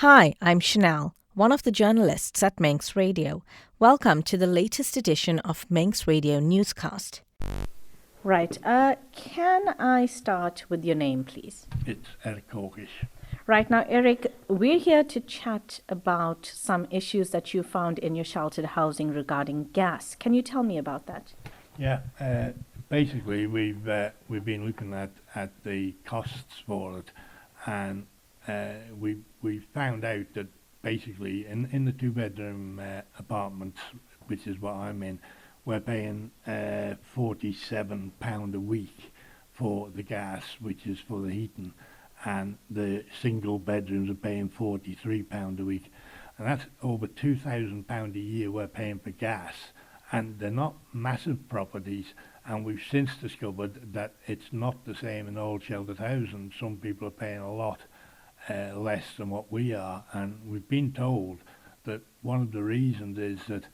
Hi, I'm Chanelle, one of the journalists at Manx Radio. Welcome to the latest edition of Manx Radio Newscast. Right, can I start with your name, please? It's Corkish. Right now, Eric, we're here to chat about some issues that you found in your sheltered housing regarding gas. Can you tell me about that? Yeah, basically we've been looking at the costs for it, and we found out that basically in the two-bedroom apartments, which is what I'm in, we're paying £47 a week for the gas, which is for the heating, and the single bedrooms are paying £43 a week, and that's over £2,000 a year we're paying for gas. And they're not massive properties, and we've since discovered that it's not the same in old sheltered housing. Some people are paying a lot less than what we are, and we've been told that one of the reasons is that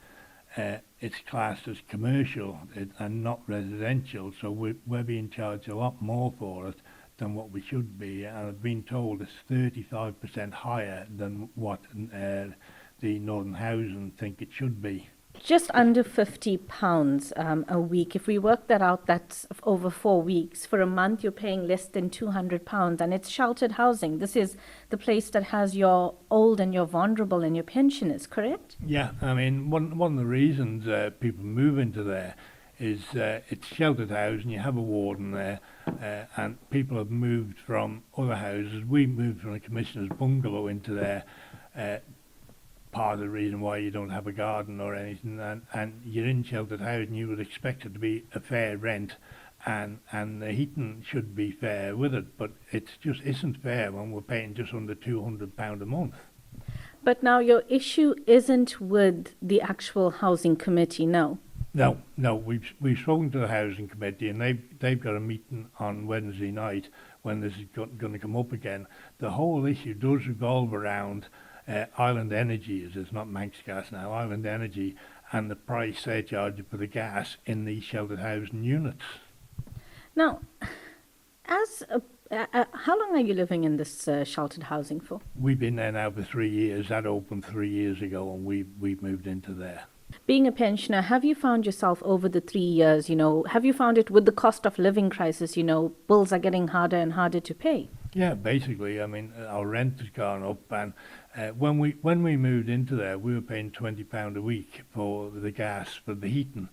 it's classed as commercial and not residential, so we're being charged a lot more for it than what we should be, and I've been told it's 35% higher than what the Northern Housing think it should be. Just under £50 a week. If we work that out, that's over 4 weeks. For a month, you're paying less than £200, and it's sheltered housing. This is the place that has your old and your vulnerable and your pensioners, correct? Yeah, I mean, one of the reasons people move into there is it's sheltered housing. You have a warden there, and people have moved from other houses. We moved from a commissioner's bungalow into there. Part of the reason why you don't have a garden or anything, and you're in sheltered housing, you would expect it to be a fair rent, and the heating should be fair with it, but it just isn't fair when we're paying just under £200 a month. But now your issue isn't with the actual housing committee, no? No, we've spoken to the housing committee, and they've got a meeting on Wednesday night when this is going to come up again. The whole issue does revolve around Island Energy, as it's not Manx Gas now, Island Energy, and the price they're charging for the gas in these sheltered housing units. Now, how long are you living in this sheltered housing for? We've been there now for 3 years. That opened 3 years ago, and we've moved into there. Being a pensioner, have you found yourself over the 3 years, have you found it with the cost of living crisis, bills are getting harder and harder to pay? Yeah, basically, I mean, our rent has gone up, and when we moved into there, we were paying £20 a week for the gas, for the heating,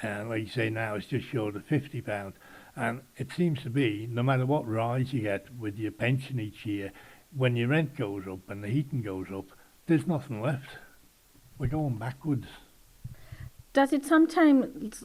and like you say now, it's just short of £50. And it seems to be, no matter what rise you get with your pension each year, when your rent goes up and the heating goes up, there's nothing left. We're going backwards. Does it sometimes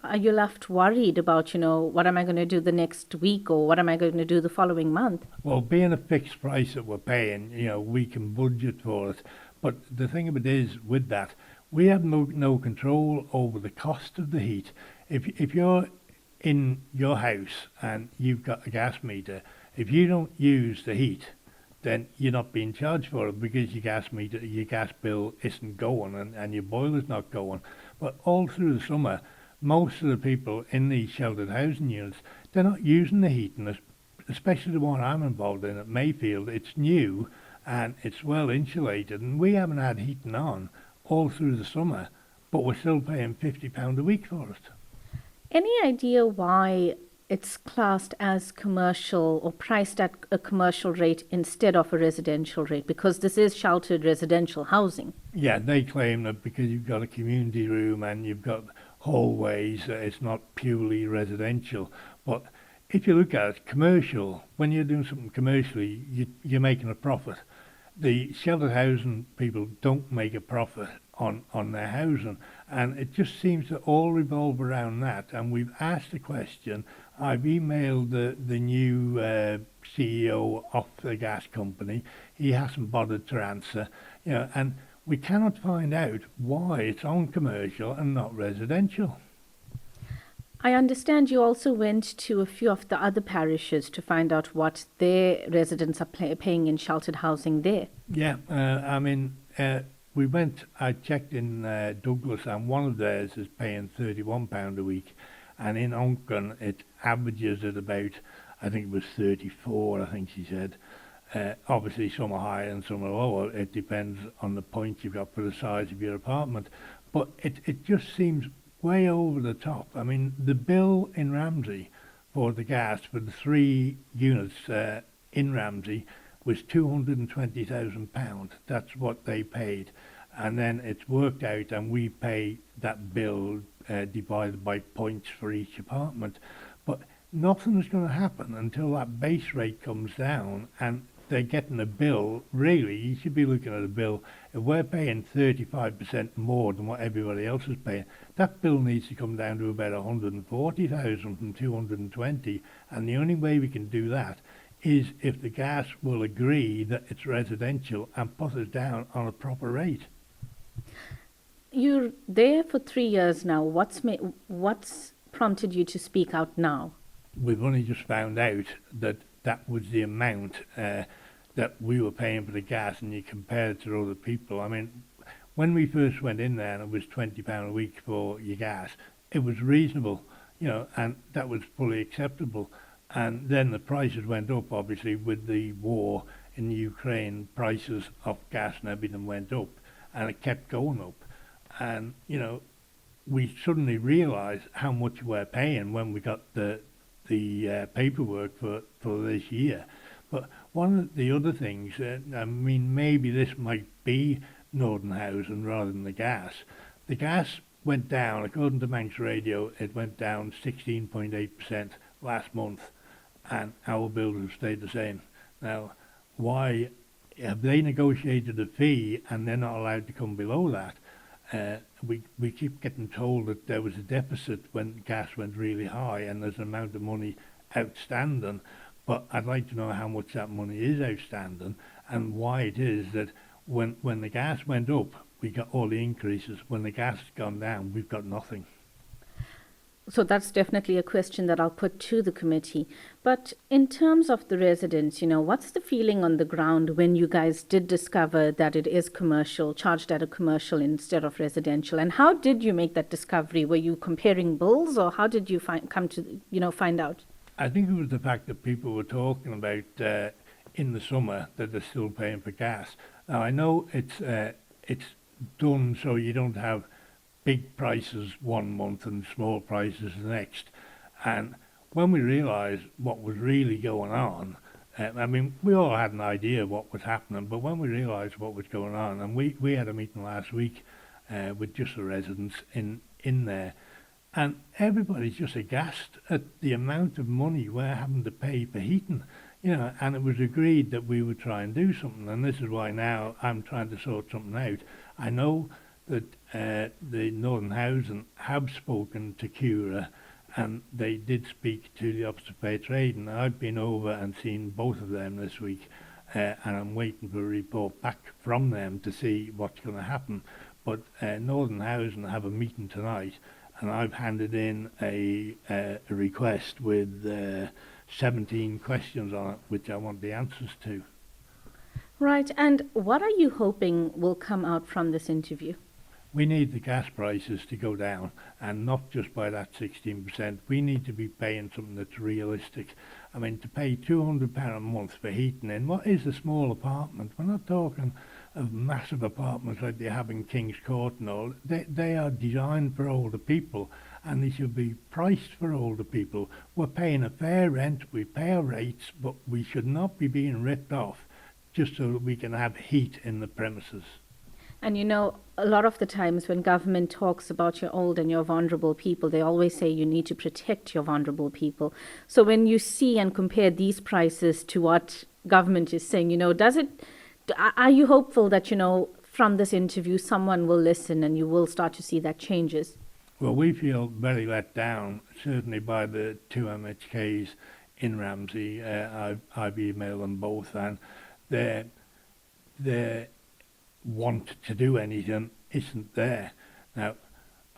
are you left worried about, what am I going to do the next week, or what am I going to do the following month? Well, being a fixed price that we're paying, we can budget for it. But the thing of it is, with that, we have no control over the cost of the heat. If you're in your house and you've got a gas meter, if you don't use the heat, then you're not being charged for it because your gas bill isn't going, and your boiler's not going. But all through the summer, most of the people in these sheltered housing units, they're not using the heating, especially the one I'm involved in at Mayfield. It's new and it's well insulated, and we haven't had heating on all through the summer, but we're still paying £50 a week for it. Any idea why it's classed as commercial or priced at a commercial rate instead of a residential rate? Because this is sheltered residential housing. Yeah, they claim that because you've got a community room and you've got hallways, it's not purely residential. But if you look at it, commercial, when you're doing something commercially, you're making a profit. The sheltered housing people don't make a profit on their housing, and it just seems to all revolve around that. And we've asked the question. I've emailed the new CEO of the gas company. He hasn't bothered to answer, and we cannot find out why it's on commercial and not residential. I understand you also went to a few of the other parishes to find out what their residents are paying in sheltered housing there. Yeah, I checked in Douglas, and one of theirs is paying £31 a week, and in Onchan it averages at about, I think it was 34, I think she said. Obviously, some are higher and some are lower. It depends on the point you've got for the size of your apartment. But it just seems way over the top. I mean, the bill in Ramsey for the gas for the 3 units in Ramsey was £220,000. That's what they paid. And then it's worked out and we pay that bill divided by points for each apartment. But nothing's going to happen until that base rate comes down and they're getting a bill. Really, you should be looking at a bill. If we're paying 35% more than what everybody else is paying, that bill needs to come down to about 140,000 from 220. And the only way we can do that is if the gas will agree that it's residential and put us down on a proper rate. You're there for 3 years now. What's prompted you to speak out now? We've only just found out that that was the amount that we were paying for the gas, and you compare it to other people. I mean, when we first went in there and it was £20 a week for your gas, it was reasonable, and that was fully acceptable. And then the prices went up, obviously, with the war in Ukraine. Prices of gas and everything went up, and it kept going up. And, we suddenly realised how much we're paying when we got the paperwork for this year. But one of the other things, maybe this might be Northernhausen rather than the gas. The gas went down, according to Manx Radio, it went down 16.8% last month, and our bills have stayed the same. Now, why have they negotiated a fee and they're not allowed to come below that? We keep getting told that there was a deficit when gas went really high and there's an amount of money outstanding, but I'd like to know how much that money is outstanding and why it is that when the gas went up, we got all the increases. When the gas has gone down, we've got nothing. So that's definitely a question that I'll put to the committee. But in terms of the residents, what's the feeling on the ground when you guys did discover that it is commercial, charged at a commercial instead of residential? And how did you make that discovery? Were you comparing bills, or how did you come to find out? I think it was the fact that people were talking about in the summer that they're still paying for gas. Now, I know it's done so you don't have big prices one month and small prices the next. And when we realised what was really going on, we all had an idea of what was happening, but when we realised what was going on, and we had a meeting last week with just the residents in there, and everybody's just aghast at the amount of money we're having to pay for heating, and it was agreed that we would try and do something, and this is why now I'm trying to sort something out. I know that the Northernhausen have spoken to Cura, and they did speak to the Office of Fair Trade, and I've been over and seen both of them this week, and I'm waiting for a report back from them to see what's going to happen. But Northernhausen have a meeting tonight, and I've handed in a request with 17 questions on it, which I want the answers to. Right, and what are you hoping will come out from this interview? We need the gas prices to go down, and not just by that 16%. We need to be paying something that's realistic. I mean, to pay £200 a month for heating in what is a small apartment, we're not talking of massive apartments like they have in King's Court and all. They are designed for older people, and they should be priced for older people. We're paying a fair rent, we pay our rates, but we should not be being ripped off just so that we can have heat in the premises. And a lot of the times when government talks about your old and your vulnerable people, they always say you need to protect your vulnerable people. So when you see and compare these prices to what government is saying, are you hopeful that, from this interview, someone will listen and you will start to see that changes? Well, we feel very let down, certainly by the 2 MHKs in Ramsey. I've emailed them both, and their want to do anything isn't there. Now,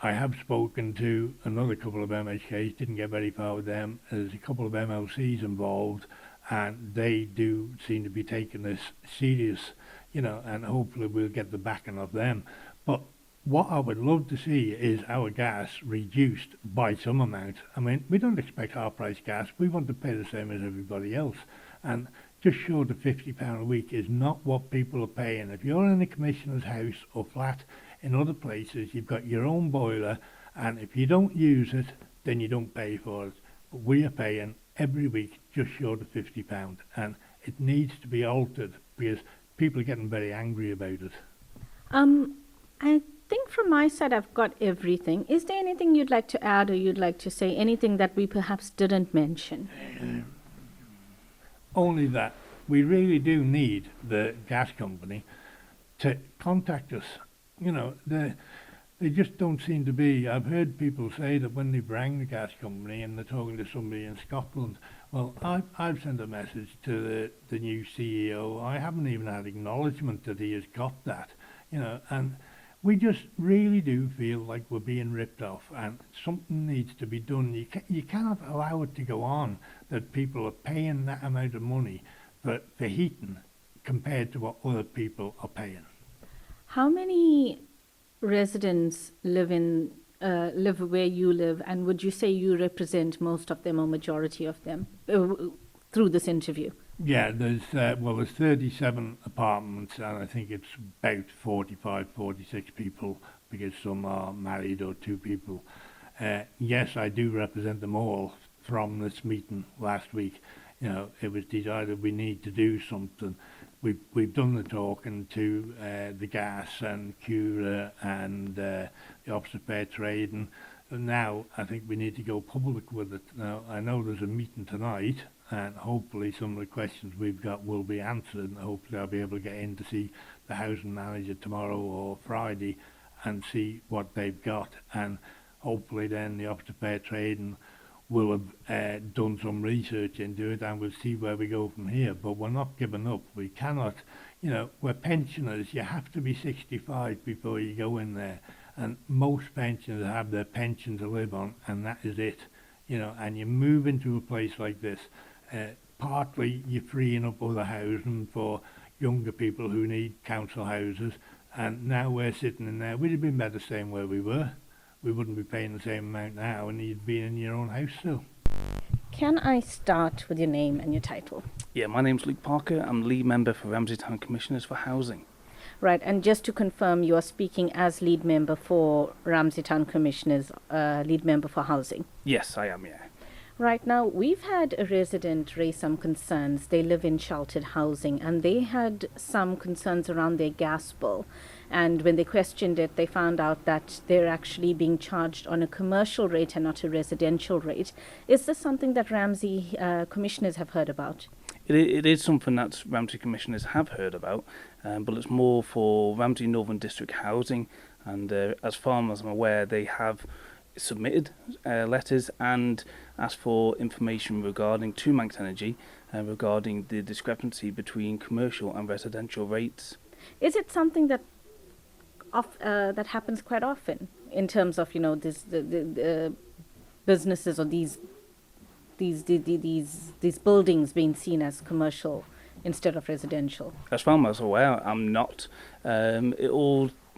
I have spoken to another couple of MHKs, didn't get very far with them. There's a couple of MLCs involved, and they do seem to be taking this serious, and hopefully we'll get the backing of them. But what I would love to see is our gas reduced by some amount. I mean, we don't expect half price gas. We want to pay the same as everybody else. And just short of £50 a week is not what people are paying. If you're in a commissioner's house or flat in other places, you've got your own boiler, and if you don't use it, then you don't pay for it. But we are paying every week just short of £50, and it needs to be altered because people are getting very angry about it. I think from my side I've got everything. Is there anything you'd like to add or you'd like to say? Anything that we perhaps didn't mention? Only that we really do need the gas company to contact us. You know, they just don't seem to be. I've heard people say that when they've rang the gas company and they're talking to somebody in Scotland, well, I've sent a message to the new CEO. I haven't even had acknowledgement that he has got that, you know, and we just really do feel like we're being ripped off, and something needs to be done. You cannot allow it to go on that people are paying that amount of money for heating compared to what other people are paying. How many residents live where you live, and would you say you represent most of them or majority of them through this interview? Yeah, there's 37 apartments, and I think it's about 45, 46 people because some are married or two people. Yes, I do represent them all from this meeting last week. You know, it was decided we need to do something. We've done the talking to the gas and Cura and the Office of Fair Trade, and now I think we need to go public with it. Now, I know there's a meeting tonight, and hopefully some of the questions we've got will be answered, and hopefully I'll be able to get in to see the housing manager tomorrow or Friday and see what they've got, and hopefully then the Office of Fair Trade and will have done some research into it, and we'll see where we go from here. But we're not giving up. We cannot, you know, we're pensioners. You have to be 65 before you go in there, and most pensioners have their pension to live on, and that is it, you know. And you move into a place like this, partly you're freeing up other housing for younger people who need council houses, and now we're sitting in there. We'd have been better staying where we were. We wouldn't be paying the same amount now, and you'd be in your own house still. Can I start with your name and your title? Yeah, my name's Luke Parker. I'm lead member for Ramsey Town Commissioners for Housing. Right, and just to confirm, you are speaking as lead member for Ramsey Town Commissioners, lead member for Housing. Yes, I am, yeah. Right, now we've had a resident raise some concerns. They live in sheltered housing, and they had some concerns around their gas bill. And when they questioned it, they found out that they're actually being charged on a commercial rate and not a residential rate. Is this something that Ramsey commissioners have heard about? It is something that Ramsey commissioners have heard about, but it's more for Ramsey Northern District Housing, and as far as I'm aware, they have submitted letters and asked for information regarding to Manx Energy regarding the discrepancy between commercial and residential rates. Is it something that that happens quite often in terms of, you know, the businesses or these buildings being seen as commercial instead of residential? As far as I'm aware, I'm not.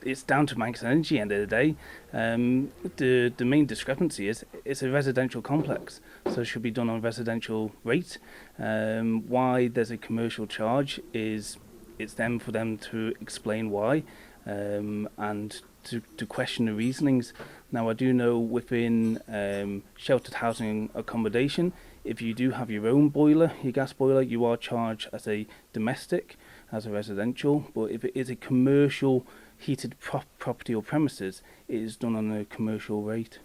It's down to Manx Energy end of the day. The main discrepancy is it's a residential complex, so it should be done on residential rate. Why there's a commercial charge is it's them for them to explain why, and to question the reasonings. Now, I do know within sheltered housing accommodation, if you do have your own boiler, your gas boiler, you are charged as a domestic, as a residential. But if it is a commercial heated property or premises, it is done on a commercial rate.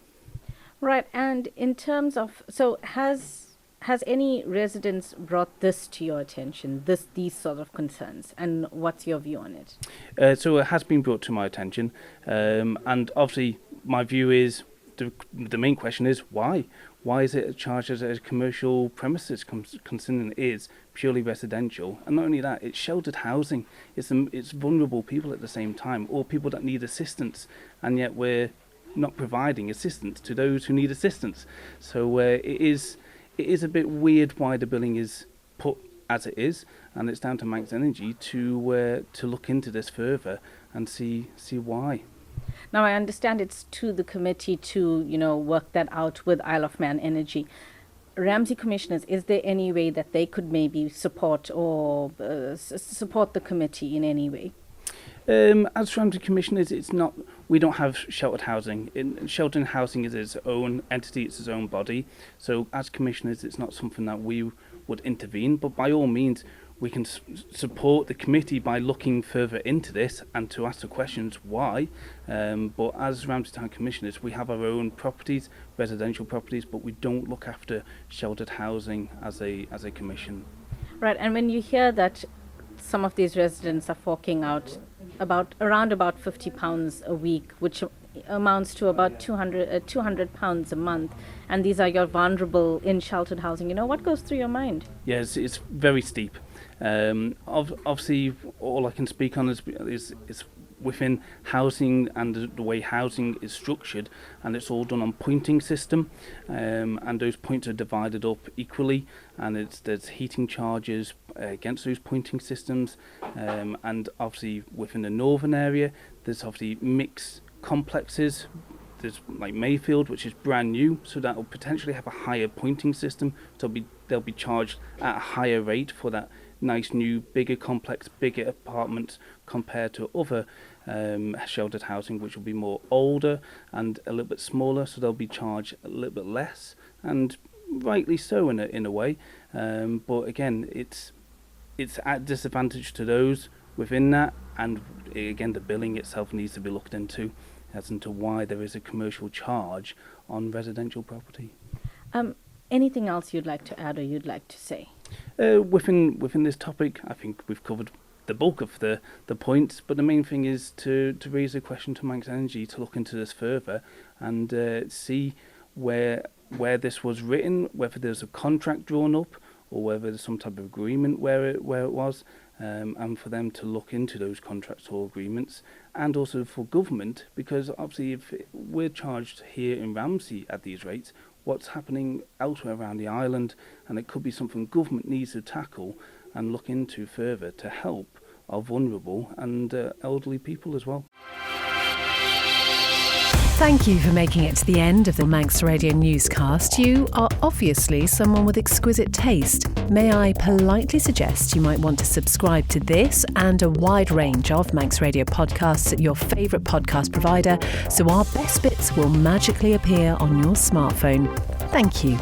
Right, and in terms of, so has any residents brought this to your attention, these sort of concerns, and what's your view on it? So it has been brought to my attention, and obviously my view is the main question is why? Why is it charged as a commercial premises, considering it is purely residential? And not only that, it's sheltered housing. It's vulnerable people at the same time, or people that need assistance, and yet we're not providing assistance to those who need assistance. So it is a bit weird why the billing is put as it is, and it's down to Manx Energy to look into this further and see why. Now, I understand it's to the committee to, you know, work that out with Isle of Man Energy. Ramsey commissioners, is there any way that they could maybe support or support the committee in any way? As Ramsey commissioners, we don't have sheltered housing. Sheltered housing is its own entity, it's its own body. So as commissioners, it's not something that we would intervene, but by all means, we can support the committee by looking further into this and to ask the questions why. But as Ramsey Town Commissioners, we have our own properties, residential properties, but we don't look after sheltered housing as a commission. Right, and when you hear that some of these residents are forking out around about £50 a week, which amounts to about £200 a month, and these are your vulnerable in sheltered housing, what goes through your mind? Yes, it's very steep. Obviously, all I can speak on is within housing and the way housing is structured, and it's all done on pointing system, and those points are divided up equally, and there's heating charges against those pointing systems, and obviously within the northern area there's obviously mixed complexes. There's like Mayfield, which is brand new, so that will potentially have a higher pointing system, so they'll be charged at a higher rate for that nice new bigger complex, bigger apartments compared to other sheltered housing, which will be more older and a little bit smaller, so they'll be charged a little bit less, and rightly so in a way. But again, it's at disadvantage to those within that, and again the billing itself needs to be looked into as to why there is a commercial charge on residential property. Anything else you'd like to add or you'd like to say? Within this topic, I think we've covered the bulk of the points, but the main thing is to raise a question to Manx Energy to look into this further and see where this was written, whether there's a contract drawn up or whether there's some type of agreement where it was, and for them to look into those contracts or agreements, and also for government, because obviously if we're charged here in Ramsey at these rates, what's happening elsewhere around the island, and it could be something government needs to tackle and look into further to help our vulnerable and elderly people as well. Thank you for making it to the end of the Manx Radio newscast. You are obviously someone with exquisite taste. May I politely suggest you might want to subscribe to this and a wide range of Manx Radio podcasts at your favourite podcast provider, so our best bits will magically appear on your smartphone. Thank you.